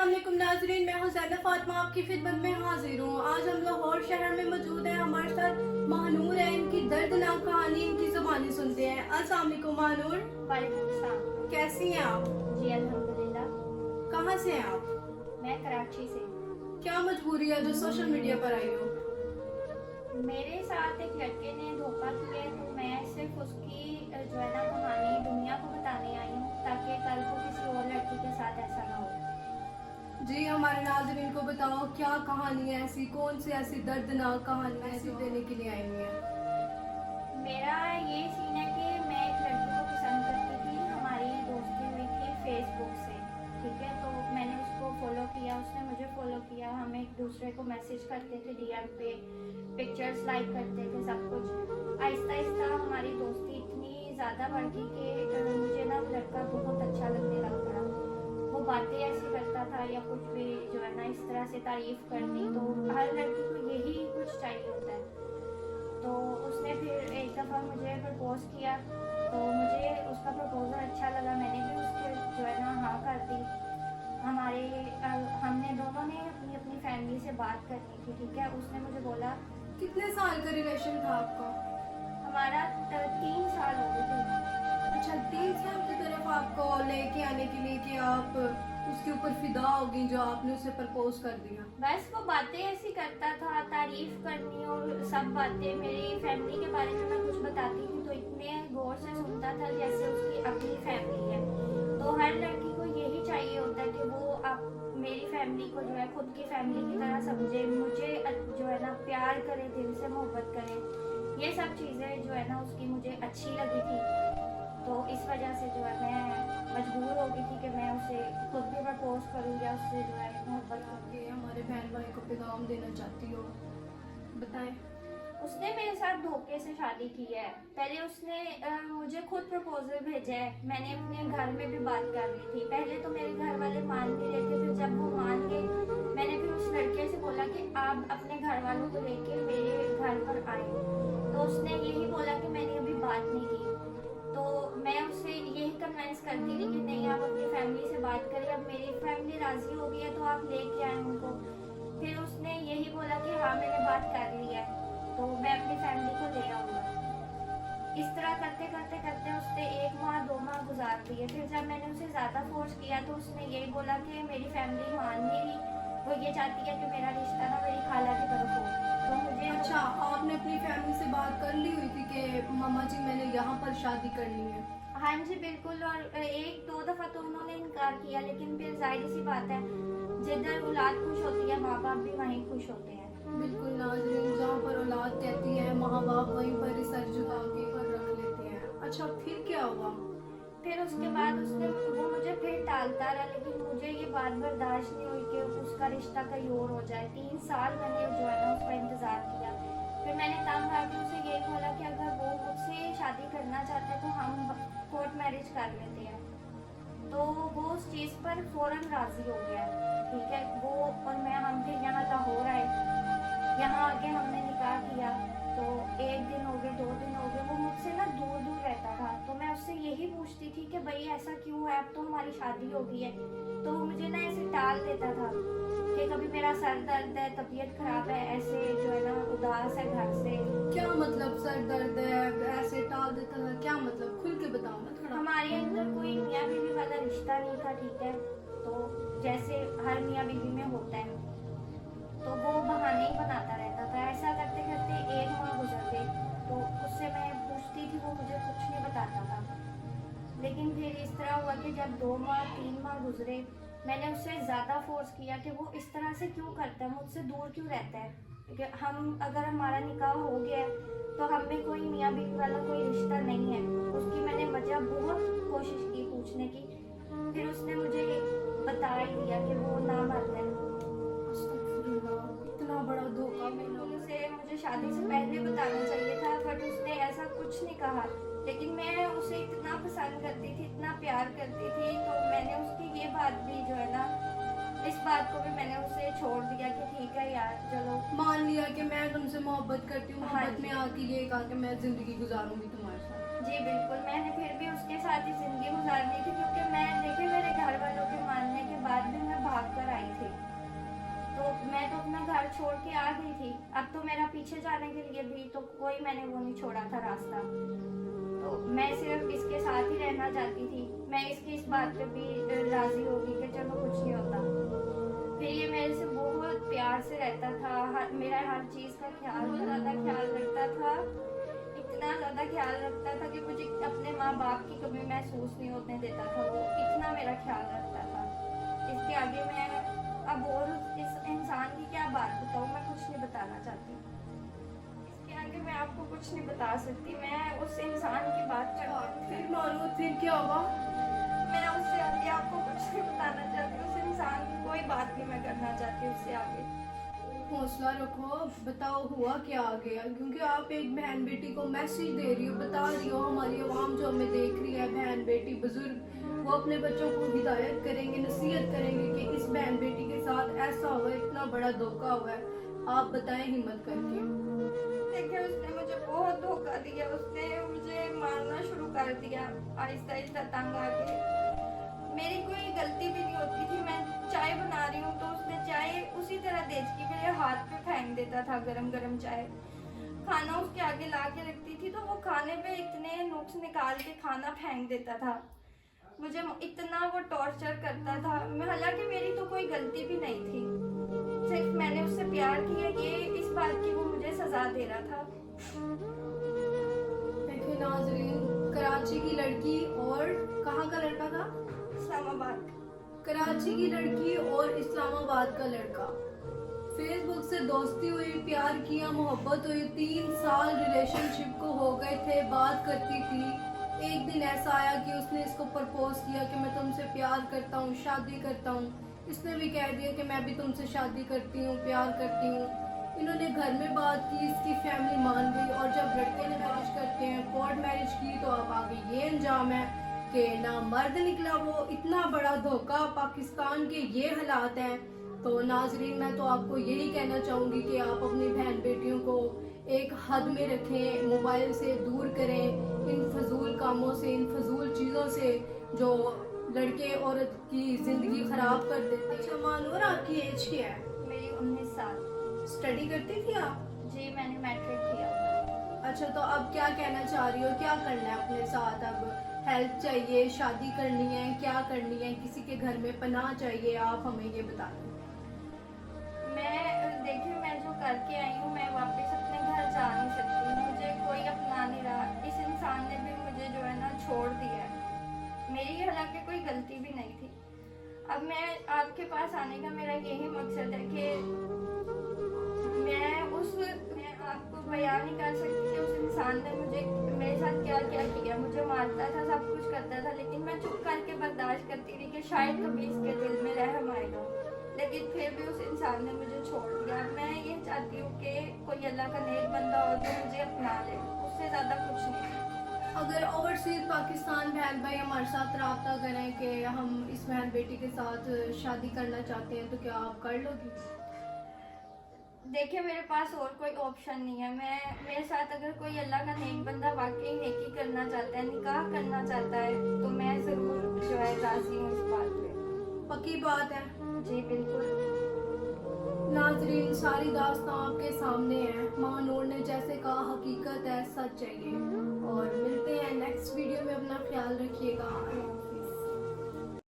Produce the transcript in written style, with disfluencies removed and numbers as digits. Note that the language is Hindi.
अस्सलामुअलैकुम नाज़रीन, मैं हुसैना फातिमा आपकी खिदमत में हाजिर हूँ। आज हम लाहौर शहर में मौजूद हैं। हमारे साथ महानूर है। इनकी दर्दनाक कहानी इनकी ज़ुबानी सुनते हैं। अस्सलामुअलैकुम महानूर, वालेकुम सलाम। कैसी हैं आप? जी अल्हम्दुलिल्लाह। कहाँ से हैं आप? मैं कराची से। क्या मजबूरी है जो सोशल मीडिया पर आई हो? मेरे साथ एक लड़के ने धोखा किया है, तो मैं सिर्फ उसकी जो है ना कहानी दुनिया को बताने आई हूँ, ताकि कल को किसी और लड़की के साथ ऐसा ना हो। जी, हमारे नाज़रीन को बताओ, क्या कहानी है ऐसी, कौन सी ऐसी दर्दनाक कहानी ऐसी देने के लिए आई हुई है? मेरा ये सीन है कि मैं एक लड़की को पसंद करती थी। हमारी दोस्ती हुई थी फेसबुक से, ठीक है। तो मैंने उसको फॉलो किया, उसने मुझे फॉलो किया। हम एक दूसरे को मैसेज करते थे डीएम पे, पिक्चर्स लाइक करते थे, सब कुछ। आहिस्ता आहिस्ता हमारी दोस्ती इतनी ज़्यादा बढ़ गई कि मुझे ना वो लड़का बहुत अच्छा लगने लग पड़ा। वो बातें ऐसी करता था या कुछ भी जो है ना इस तरह से तारीफ करनी, तो हर लड़की को यही कुछ चाहिए होता है। तो उसने फिर एक दफ़ा मुझे प्रपोज किया, तो मुझे उसका प्रपोजल अच्छा लगा। मैंने भी उसके जो है ना हाँ कर दी। हमने दोनों ने अपनी अपनी फैमिली से बात करनी थी, ठीक है। उसने मुझे बोला, कितने साल का रिलेशन था आपका? हमारा 3 साल हो गए थे। अच्छा, 3 साल की तरफ आपको लेके आने के लिए कि आप उसके ऊपर फिदा हो गई जो आपने उसे प्रपोज कर दिया। बस वो बातें ऐसी करता था, तारीफ करनी और सब बातें। मेरी फैमिली के बारे में मैं कुछ बताती थी तो इतने गौर से सुनता था जैसे उसकी अपनी फैमिली है। तो हर लड़की को यही चाहिए होता है कि वो आप मेरी फैमिली को जो है खुद की फैमिली की तरह समझे, मुझे जो है ना प्यार करे, दिल से मोहब्बत करे। ये सब चीज़ें जो है ना उसकी मुझे अच्छी लगी थी। तो इस वजह से जो है मैं मजबूर हो गई थी कि मैं उसे खुद भी प्रपोज करूँ या उससे जो है मोहब्बत करूँ। आगे हमारे बहन भाई को पैगाम देना चाहती हो, बताएं। उसने मेरे साथ धोखे से शादी की है। पहले उसने मुझे खुद प्रपोजल भेजा है। मैंने अपने घर में भी बात कर ली थी। पहले तो मेरे घर वाले मान नहीं रहे थे, फिर जब वो मान गए, मैंने फिर उस लड़के से बोला कि आप अपने घर वालों को लेके मेरे घर पर आए। तो उसने यही बोला कि मैंने अभी बात नहीं की। तो मैं उससे यही कन्विंस करती रही कि नहीं, आप अपनी फैमिली से बात करिए, अब मेरी फैमिली राजी हो गई है तो आप लेके आए उनको। फिर उसने यही बोला कि हाँ मैंने बात कर ली है, तो मैं अपनी फैमिली को ले आऊँगा। इस तरह करते करते करते उसने 1 माह 2 माह गुजार दिए। फिर जब मैंने उसे ज़्यादा फोर्स किया तो उसने यही बोला कि मेरी फैमिली मान नहीं रही, वो ये चाहती है कि मेरा रिश्ता ना मेरी खाला की तरफ हो। तो मुझे अच्छा, आपने अपनी फैमिली से बात कर ली हुई थी कि मामा जी मैंने यहाँ पर शादी करनी है? हाँ जी बिल्कुल। और 1-2 दफ़ा तो उन्होंने इनकार किया, लेकिन फिर जाहिर सी बात है, जिधर औलाद खुश होती है माँ बाप भी वहीं खुश होते हैं। बिल्कुल नाज़रीन, जहाँ पर औलाद कहती है माँ बाप वहीं पर ही सर झुका के पर रख लेते हैं। अच्छा, फिर क्या हुआ? फिर उसके बाद वो मुझे फिर टालता रहा, लेकिन मुझे ये बात बर्दाश्त नहीं हुई कि उसका रिश्ता कहीं और हो जाए। 3 साल मैंने जो है ना उसका इंतज़ार किया। फिर मैंने तंग आके उसे यही बोला कि अगर वो मुझसे शादी करना चाहता है तो हम कोर्ट मैरिज कर लेते हैं। तो वो उस चीज़ पर फ़ौरन राज़ी हो गया, ठीक है। वो और मैं, हम फिर यहाँ लाहौर आए। यहाँ आके हमने निकाह किया। तो 1 दिन हो गए, 2 दिन हो गए, वो मुझसे ना दूर दूर रहता था। तो मैं उससे यही पूछती थी कि भाई ऐसा क्यों है, अब तो हमारी शादी हो गई है। तो वो मुझे ना ऐसे टाल देता था कि कभी मेरा सर दर्द है, तबीयत खराब है, ऐसे जो है ना उदास है घर से। क्या मतलब सर दर्द है ऐसे टाल देता था? क्या मतलब, खुल के बताओ ना थोड़ा। हमारे अंदर कोई मियाँ बीवी वाला रिश्ता नहीं था, ठीक है। तो जैसे हर मियाँ बीवी में होता है, तो वो बहाने ही बनाता रहता था। ऐसा करते करते 1 माह गुजर गए। तो उससे मैं पूछती थी, वो मुझे कुछ नहीं बताता था। लेकिन फिर इस तरह हुआ कि जब 2 माह 3 माह गुजरे, मैंने उससे ज़्यादा फोर्स किया कि वो इस तरह से क्यों करता है, मुझसे दूर क्यों रहता है। क्योंकि हम अगर हमारा निकाह हो गया है तो हम में कोई मियाँ बीवी वाला कोई रिश्ता नहीं है। उसकी मैंने वजह बहुत कोशिश की पूछने की। फिर उसने मुझे बता ही दिया कि वो नामर्द है। अस्तगफुरुल्लाह, इतना बड़ा धोखा मिला। उसे मुझे शादी से पहले बताना चाहिए था, बट उसने ऐसा कुछ नहीं कहा। लेकिन मैं उसे इतना पसंद करती थी, इतना प्यार करती थी, तो मैंने उसकी ये बात भी जो है ना, इस बात को भी मैंने उसे छोड़ दिया कि ठीक है यार चलो। मान लिया कि मैं तुमसे मोहब्बत करती हूँ, हाँ मोहब्बत जी। में आके ये कहा कि मैं जिंदगी गुजारूंगी तुम्हारे साथ। जी बिल्कुल, मैंने फिर भी उसके साथ ही ज़िंदगी गुजारनी थी, क्योंकि मैं देखिए मेरे घर वालों के मानने के बाद भी मैं भाग कर आई अब तो मेरा पीछे जाने के लिए भी तो कोई मैंने वो नहीं छोड़ा था रास्ता। तो मैं सिर्फ इसके साथ ही रहना चाहती थी। मैं इसकी इस बात पे भी राजी होगी कि चलो कुछ नहीं होता। फिर ये मेरे से बहुत प्यार से रहता था, मेरा हर चीज़ का ज़्यादा ख्याल रखता था, इतना ज़्यादा ख्याल रखता था कि मुझे अपने माँ बाप की कमी महसूस नहीं होने देता था। वो इतना मेरा ख्याल रखता था। इसके आगे मैं अब और इस इंसान की क्या बात बताऊँ, मैं कुछ नहीं बताना चाहती। इसके आगे मैं आपको कुछ नहीं बता सकती। मैं उस इंसान की बात करती फिर मानो फिर क्या हुआ? मैं उससे आगे आपको कुछ नहीं बताना चाहती। उस इंसान की कोई बात नहीं मैं करना चाहती उससे आगे। हौसला रखो, बताओ हुआ क्या आ गया, क्योंकि आप एक बहन बेटी को मैसेज दे रही हो, बता रही हो। हमारी आवाम जो हमें देख रही है, बहन बेटी बुजुर्ग, वो अपने बच्चों को हिदायत करेंगे, नसीहत करेंगे कि इस बहन बेटी के साथ ऐसा हुआ है, इतना बड़ा धोखा हुआ है। आप बताएं हिम्मत करके। देखिए उसने मुझे बहुत धोखा दिया। उसने मुझे मारना शुरू कर दिया आहिस्ता आहिस्ता तंग आके। मेरी कोई गलती भी नहीं होती थी। मैं चाय बना रही हूँ तो उसने चाय उसी तरह देचकी मेरे हाथ पे फेंक देता था, गरम गरम चाय। खाना उसके आगे ला के रखती थी तो वो खाने पे इतने नुक्स निकाल के खाना फेंक देता था। मुझे इतना वो टॉर्चर करता था। हालांकि मेरी तो कोई गलती भी नहीं थी, सिर्फ मैंने उससे प्यार किया, ये इस बात की वो मुझे सजा दे रहा था। देखिए नाजरीन, कराची की लड़की और कहाँ का लड़का था? इस्लामाबाद। कराची की लड़की और इस्लामाबाद का लड़का, फेसबुक से दोस्ती हुई, प्यार किया, मोहब्बत हुई, 3 साल रिलेशनशिप को हो गए थे, बात करती थी। एक दिन ऐसा आया कि उसने इसको प्रपोज किया कि मैं तुमसे प्यार करता हूँ, शादी करता हूँ। इसने भी कह दिया कि मैं भी तुमसे शादी करती हूँ, प्यार करती हूँ। इन्होंने घर में बात की, इसकी फैमिली मान गई, और जब लड़के ने मैरिज करते हैं, कोर्ट मैरिज की, तो अब आगे ये अंजाम है कि ना मर्द निकला वो। इतना बड़ा धोखा, पाकिस्तान के ये हालात हैं। तो नाजरीन, मैं तो आपको यही कहना चाहूँगी कि आप अपनी बहन बेटियों को एक हद में रखें, मोबाइल से दूर करें, इन फजूल कामों से, इन फजूल चीज़ों से जो लड़के औरत की ज़िंदगी ख़राब कर देते हैं। अच्छा मानूर, आपकी एज क्या है? मेरी 19 साल। स्टडी करती थी आप? जी मैंने मैट्रिक किया। अच्छा, तो अब क्या कहना चाह रही हो, क्या करना है अपने साथ? अब हेल्प चाहिए, शादी करनी है, क्या करनी है, किसी के घर में पनाह चाहिए? आप हमें ये बता दें। देखिए मैं जो करके आई हूँ, मैं वापस अपने घर जा नहीं सकती। मुझे कोई अपना नहीं रहा। इस इंसान ने भी मुझे जो है ना छोड़ दिया है। मेरी हालांकि कोई गलती भी नहीं थी। अब मैं आपके पास आने का मेरा यही मकसद है कि मैं आपको बयान नहीं कर सकती कि उस इंसान ने मेरे साथ क्या क्या किया। मुझे मारता था, सब कुछ करता था, लेकिन मैं चुप करके बर्दाश्त करती रही कि शायद कभी इसके दिल में रहम आएगा। लेकिन फिर भी उस इंसान ने मुझे छोड़ दिया। मैं ये चाहती हूँ कि कोई अल्लाह का नेक बंदा हो जो मुझे अपना ले, उससे ज़्यादा कुछ नहीं। अगर ओवरसीज पाकिस्तान बहन भाई हमारे साथ रब्ता करें कि हम इस बहन बेटी के साथ शादी करना चाहते हैं, तो क्या आप कर लोगी? देखिए मेरे पास और कोई ऑप्शन नहीं है। मेरे साथ अगर कोई अल्लाह का नेक बंदा वाकई नेकी करना चाहता है, निकाह करना चाहता है, तो मैं ज़रूर जो है राज़ी हूँ इस बात पे। पक्की बात है? जी बिल्कुल। नाजरीन, सारी दास्तां आपके सामने है। महानूर ने जैसे कहा, हकीकत है, सच है ये। और मिलते हैं नेक्स्ट वीडियो में। अपना ख्याल रखिएगा।